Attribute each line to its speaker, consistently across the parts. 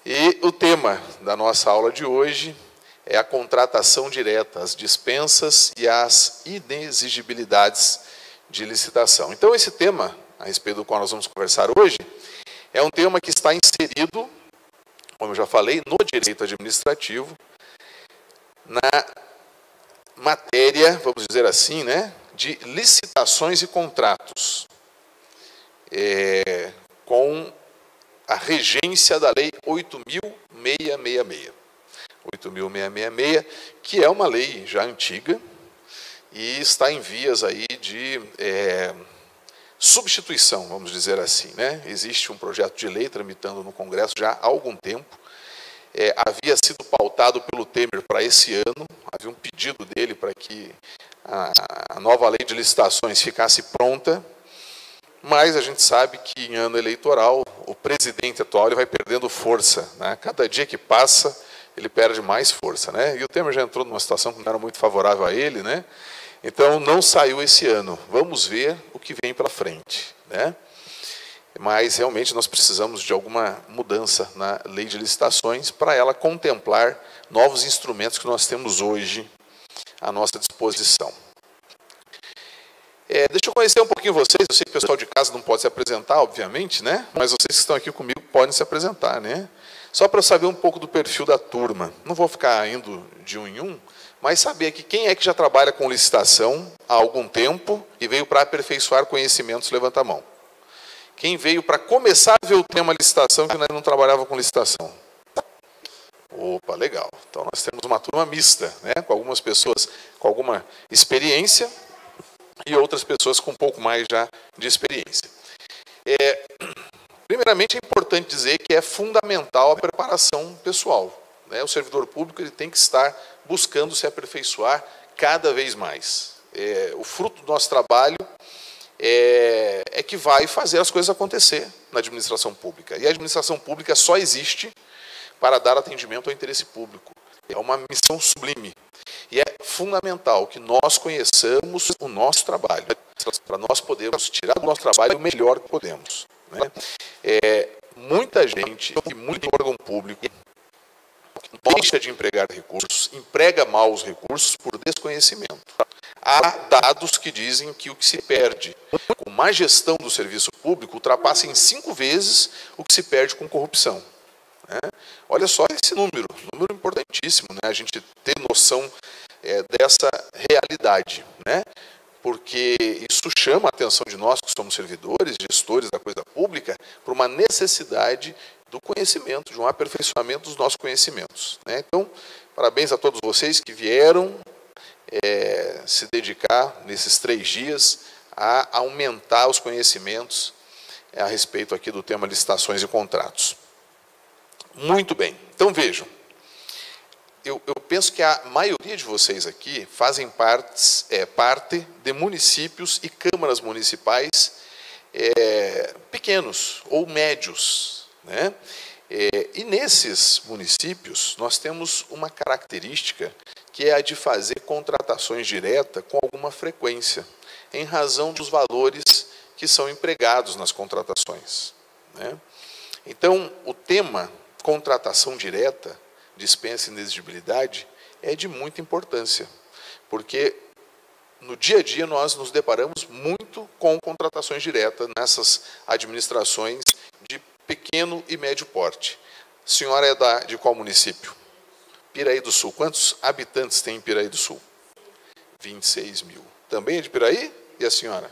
Speaker 1: E o tema da nossa aula de hoje é a contratação direta, as dispensas e as inexigibilidades de licitação. Então, esse tema, a respeito do qual nós vamos conversar hoje, é um tema que está inserido, como eu já falei, no direito administrativo, na matéria, vamos dizer assim, né, de licitações e contratos, com a regência da Lei 8.666. 8.666, que é uma lei já antiga e está em vias aí de substituição, vamos dizer assim, né? Existe um projeto de lei tramitando no Congresso já há algum tempo. Havia sido pautado pelo Temer para esse ano, havia um pedido dele para que a nova lei de licitações ficasse pronta, mas a gente sabe que em ano eleitoral o presidente atual ele vai perdendo força, né? Cada dia que passa ele perde mais força, né? E o Temer já entrou numa situação que não era muito favorável a ele, né? Então não saiu esse ano. Vamos ver o que vem pela frente, né? Mas realmente nós precisamos de alguma mudança na lei de licitações para ela contemplar novos instrumentos que nós temos hoje à nossa disposição. Deixa eu conhecer um pouquinho vocês. Eu sei que o pessoal de casa não pode se apresentar, obviamente, né? Mas vocês que estão aqui comigo podem se apresentar, né? Só para eu saber um pouco do perfil da turma. Não vou ficar indo de um em um, mas saber aqui quem é que já trabalha com licitação há algum tempo e veio para aperfeiçoar conhecimentos, levanta a mão. Quem veio para começar a ver o tema licitação que não trabalhava com licitação? Opa, legal. Então nós temos uma turma mista, né? Com algumas pessoas com alguma experiência e outras pessoas com um pouco mais já de experiência. Primeiramente, é importante dizer que é fundamental a preparação pessoal, né? O servidor público ele tem que estar buscando se aperfeiçoar cada vez mais. O fruto do nosso trabalho é que vai fazer as coisas acontecer na administração pública. E a administração pública só existe para dar atendimento ao interesse público. É uma missão sublime. E é fundamental que nós conheçamos o nosso trabalho, para nós podermos tirar do nosso trabalho o melhor que podemos, né? Muita gente e muito órgão público deixa de empregar recursos, emprega mal os recursos por desconhecimento. Há dados que dizem que o que se perde com má gestão do serviço público ultrapassa em 5 vezes o que se perde com corrupção, né? Olha só esse número importantíssimo, né? A gente ter noção dessa realidade, né? Porque isso chama a atenção de nós que somos servidores, gestores da coisa pública, para uma necessidade do conhecimento, de um aperfeiçoamento dos nossos conhecimentos, né? Então, parabéns a todos vocês que vieram se dedicar nesses 3 dias a aumentar os conhecimentos a respeito aqui do tema licitações e contratos. Muito bem. Então, vejam. Eu penso que a maioria de vocês aqui fazem parte de municípios e câmaras municipais pequenos ou médios, né? E nesses municípios nós temos uma característica que é a de fazer contratações diretas com alguma frequência, em razão dos valores que são empregados nas contratações, né? Então, o tema contratação direta, dispensa e inexigibilidade, é de muita importância, porque no dia a dia nós nos deparamos muito com contratações diretas nessas administrações de pequeno e médio porte. A senhora é de qual município? Piraí do Sul. Quantos habitantes tem em Piraí do Sul? 26 mil. Também é de Piraí? E a senhora?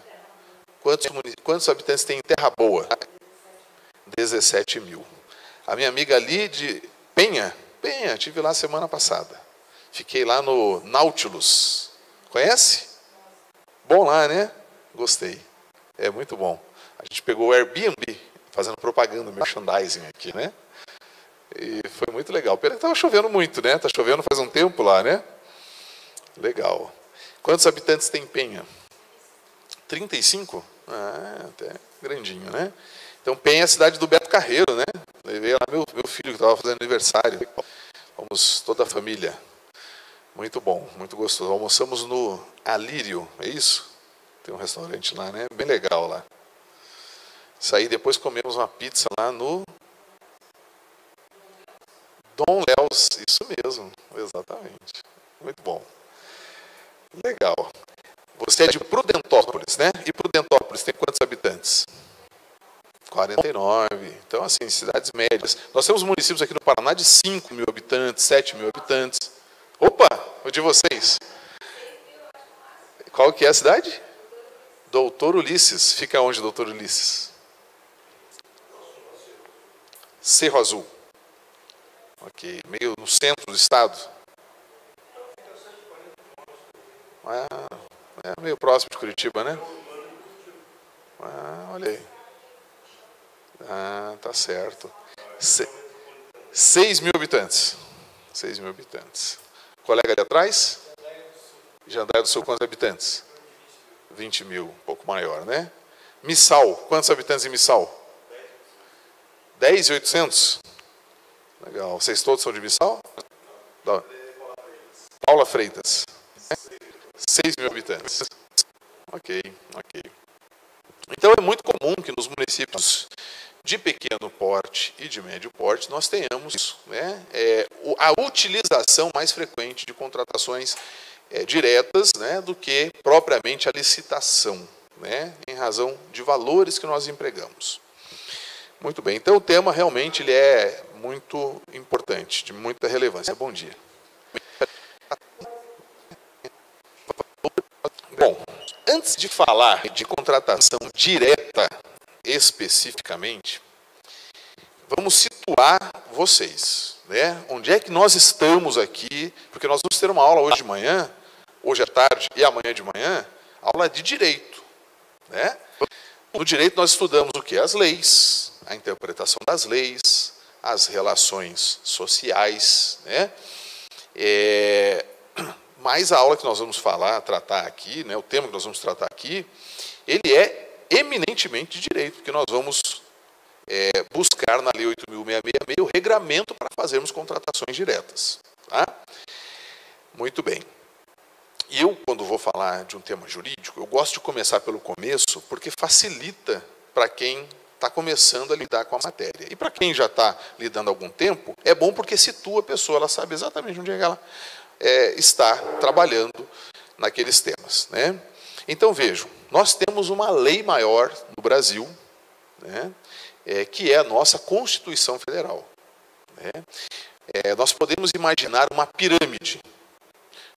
Speaker 1: Quantos habitantes tem em Terra Boa? 17 mil. A minha amiga ali de Penha, estive lá semana passada. Fiquei lá no Nautilus. Conhece? Bom lá, né? Gostei. É muito bom. A gente pegou o Airbnb, fazendo propaganda, merchandising aqui, né? E foi muito legal. Pena que estava chovendo muito, né? Está chovendo faz um tempo lá, né? Legal. Quantos habitantes tem Penha? 35? Até grandinho, né? Então, Penha é a cidade do Beto Carreiro, né? Levei lá meu filho que estava fazendo aniversário. Fomos toda a família. Muito bom, muito gostoso. Almoçamos no Alírio, é isso? Tem um restaurante lá, né? Bem legal lá. Saí depois, comemos uma pizza lá no Dom Léus, isso mesmo, exatamente. Muito bom. Legal. Você é de Prudentópolis, né? E Prudentópolis tem quantos habitantes? 49. Então, assim, cidades médias. Nós temos municípios aqui no Paraná de 5 mil habitantes, 7 mil habitantes. Opa, o de vocês? Qual que é a cidade? Doutor Ulisses. Fica onde, Doutor Ulisses? Cerro Azul. Ok, meio no centro do estado. É meio próximo de Curitiba, né? Olha aí. Tá certo. 6 mil habitantes. 6 mil habitantes. Colega ali atrás? Jandaia do Sul, quantos habitantes? 20 mil, um pouco maior, né? Missal, quantos habitantes em Missal? 10.800? Legal. Vocês todos são de Missal? Paula Freitas. 6 mil habitantes. Ok. Então é muito comum que nos municípios de pequeno porte e de médio porte nós tenhamos, né, a utilização mais frequente de contratações diretas, né, do que propriamente a licitação, né, em razão de valores que nós empregamos. Muito bem, então o tema realmente ele é muito importante, de muita relevância. Bom dia. Bom, antes de falar de contratação direta especificamente, vamos situar vocês, né? Onde é que nós estamos aqui? Porque nós vamos ter uma aula hoje de manhã, hoje à tarde e amanhã de manhã, aula de direito, né? No direito nós estudamos o que? As leis, a interpretação das leis, as relações sociais, né? Mas a aula que nós vamos tratar aqui, né, o tema que nós vamos tratar aqui, ele é eminentemente de direito, porque nós vamos buscar na Lei 8.666 o regramento para fazermos contratações diretas. Tá? Muito bem. E eu, quando vou falar de um tema jurídico, eu gosto de começar pelo começo, porque facilita para quem está começando a lidar com a matéria. E para quem já está lidando há algum tempo, é bom porque situa a pessoa, ela sabe exatamente onde é que ela está trabalhando naqueles temas, né? Então, vejam, nós temos uma lei maior no Brasil, né, que é a nossa Constituição Federal. Né? Nós podemos imaginar uma pirâmide.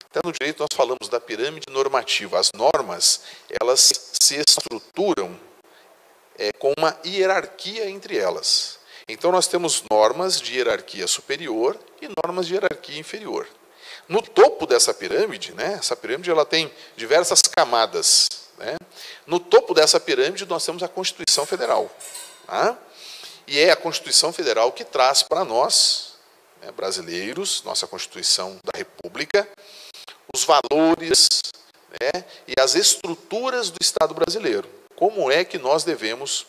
Speaker 1: Até no direito nós falamos da pirâmide normativa. As normas, elas se estruturam com uma hierarquia entre elas. Então, nós temos normas de hierarquia superior e normas de hierarquia inferior. No topo dessa pirâmide, né, essa pirâmide ela tem diversas camadas. Né? No topo dessa pirâmide nós temos a Constituição Federal. Tá? E é a Constituição Federal que traz para nós, né, brasileiros, nossa Constituição da República, os valores, né, e as estruturas do Estado brasileiro. Como é que nós devemos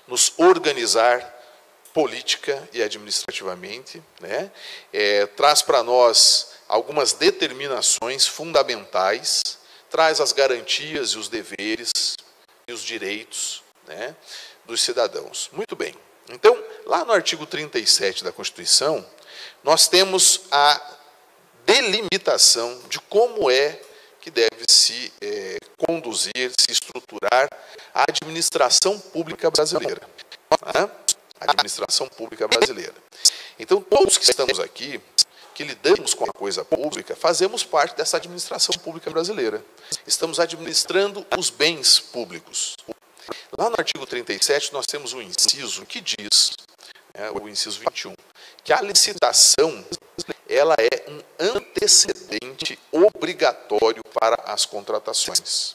Speaker 1: nos organizar política e administrativamente, né? Traz para nós algumas determinações fundamentais, traz as garantias e os deveres e os direitos, né, dos cidadãos. Muito bem. Então, lá no artigo 37 da Constituição, nós temos a delimitação de como é que deve se conduzir, se estruturar a administração pública brasileira. Tá? Administração pública brasileira. Então, todos que estamos aqui, que lidamos com a coisa pública, fazemos parte dessa administração pública brasileira. Estamos administrando os bens públicos. Lá no artigo 37, nós temos um inciso que diz, o inciso 21, que a licitação ela é um antecedente obrigatório para as contratações.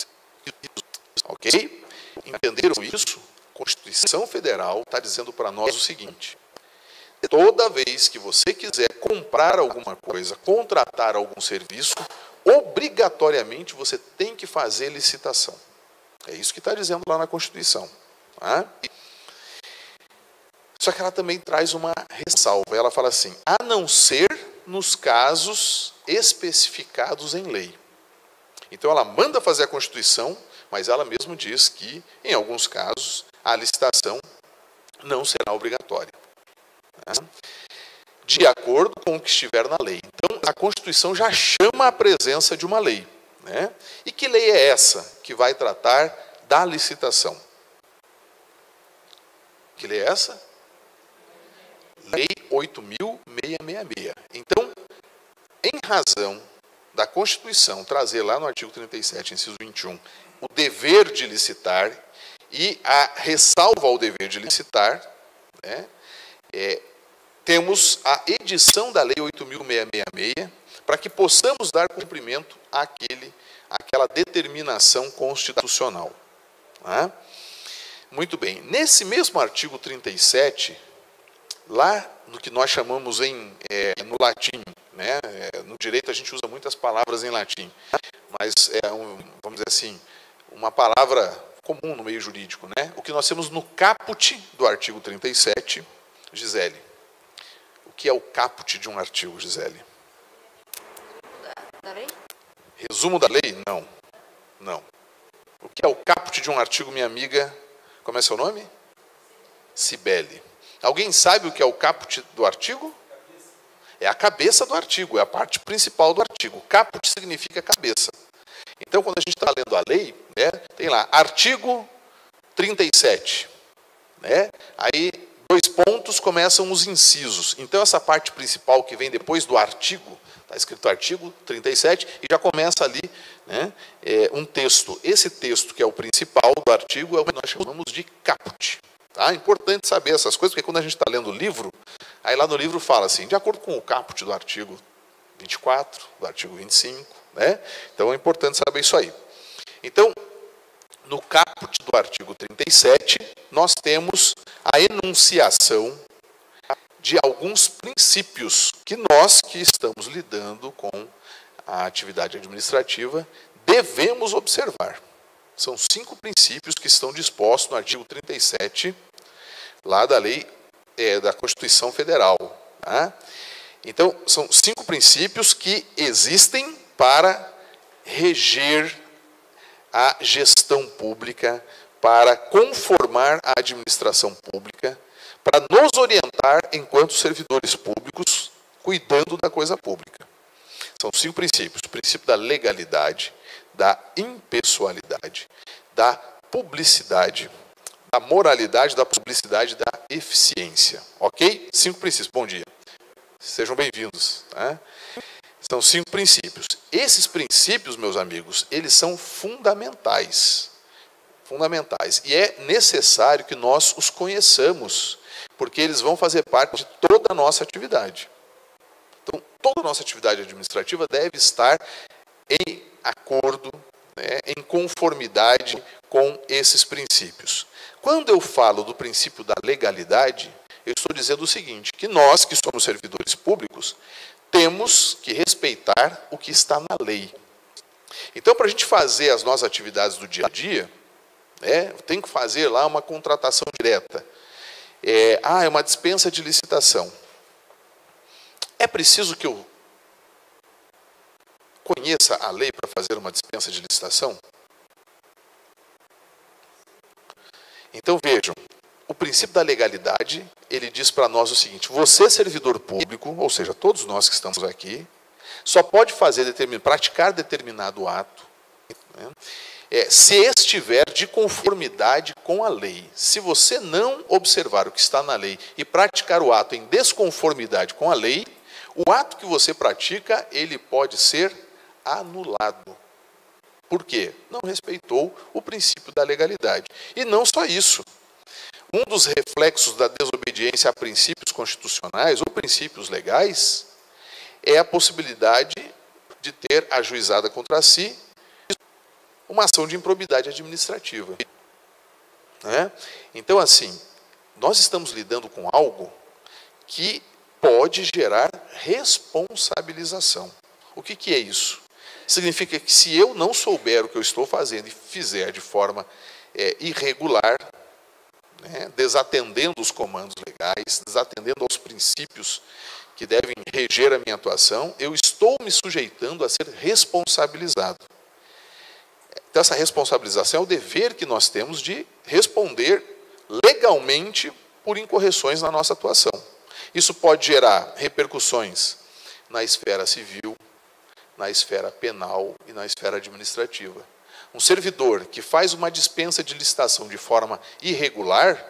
Speaker 1: Ok? Entenderam isso? A Constituição Federal está dizendo para nós o seguinte: toda vez que você quiser comprar alguma coisa, contratar algum serviço, obrigatoriamente você tem que fazer licitação. É isso que está dizendo lá na Constituição. Tá? Só que ela também traz uma ressalva. Ela fala assim, a não ser nos casos especificados em lei. Então ela manda fazer a Constituição, mas ela mesmo diz que, em alguns casos, a licitação não será obrigatória. de acordo com o que estiver na lei. Então, a Constituição já chama a presença de uma lei, né? E que lei é essa que vai tratar da licitação? Que lei é essa? Lei 8.666. Então, em razão da Constituição trazer lá no artigo 37, inciso 21, o dever de licitar e a ressalva ao dever de licitar, né, temos a edição da Lei 8.666 para que possamos dar cumprimento àquela determinação constitucional. Né? Muito bem. Nesse mesmo artigo 37, lá no que nós chamamos no latim, né? No direito a gente usa muitas palavras em latim, mas vamos dizer assim, uma palavra comum no meio jurídico, né? O que nós temos no caput do artigo 37, Gisele. O que é o caput de um artigo, Gisele?
Speaker 2: Da lei?
Speaker 1: Resumo da lei? Não. Não. O que é o caput de um artigo, minha amiga? Como é seu nome? Cibele. Alguém sabe o que é o caput do artigo? É a cabeça do artigo, é a parte principal do artigo. Caput significa cabeça. Então, quando a gente está lendo a lei, né, tem lá, artigo 37. Né? Aí, 2 pontos, começam os incisos. Então, essa parte principal que vem depois do artigo, está escrito artigo 37, e já começa ali, né, um texto. Esse texto, que é o principal do artigo, é o que nós chamamos de caput. Tá? É importante saber essas coisas, porque quando a gente está lendo o livro, aí lá no livro fala assim, de acordo com o caput do artigo 24, do artigo 25, né? Então é importante saber isso aí. Então, no caput do artigo 37, nós temos a enunciação de alguns princípios que nós que estamos lidando com a atividade administrativa devemos observar. São 5 princípios que estão dispostos no artigo 37, lá da lei da Constituição Federal. Tá? Então, são 5 princípios que existem para reger a gestão pública, para conformar a administração pública, para nos orientar enquanto servidores públicos, cuidando da coisa pública. São 5 princípios. O princípio da legalidade, da impessoalidade, da publicidade, da moralidade, da publicidade, da eficiência. Ok? 5 princípios. Bom dia. Sejam bem-vindos. Tá? São 5 princípios. Esses princípios, meus amigos, eles são fundamentais. Fundamentais. E é necessário que nós os conheçamos, porque eles vão fazer parte de toda a nossa atividade. Então, toda a nossa atividade administrativa deve estar em acordo, né, em conformidade com esses princípios. Quando eu falo do princípio da legalidade, eu estou dizendo o seguinte, que nós, que somos servidores públicos, temos que respeitar o que está na lei. Então, para a gente fazer as nossas atividades do dia a dia, tem que fazer lá uma contratação direta. É uma dispensa de licitação. É preciso que eu conheça a lei para fazer uma dispensa de licitação? Então, vejam, o princípio da legalidade, ele diz para nós o seguinte, você, servidor público, ou seja, todos nós que estamos aqui, só pode praticar determinado ato, né, se estiver de conformidade com a lei. Se você não observar o que está na lei e praticar o ato em desconformidade com a lei, o ato que você pratica, ele pode ser anulado. Por quê? Não respeitou o princípio da legalidade. E não só isso. Um dos reflexos da desobediência a princípios constitucionais ou princípios legais é a possibilidade de ter ajuizada contra si uma ação de improbidade administrativa. Né? Então, assim, nós estamos lidando com algo que pode gerar responsabilização. O que é isso? Significa que se eu não souber o que eu estou fazendo e fizer de forma irregular, né, desatendendo os comandos legais, desatendendo aos princípios que devem reger a minha atuação, eu estou me sujeitando a ser responsabilizado. Então, essa responsabilização é o dever que nós temos de responder legalmente por incorreções na nossa atuação. Isso pode gerar repercussões na esfera civil, na esfera penal e na esfera administrativa. Um servidor que faz uma dispensa de licitação de forma irregular,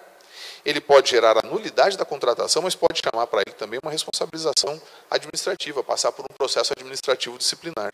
Speaker 1: ele pode gerar a nulidade da contratação, mas pode chamar para ele também uma responsabilização administrativa, passar por um processo administrativo disciplinar.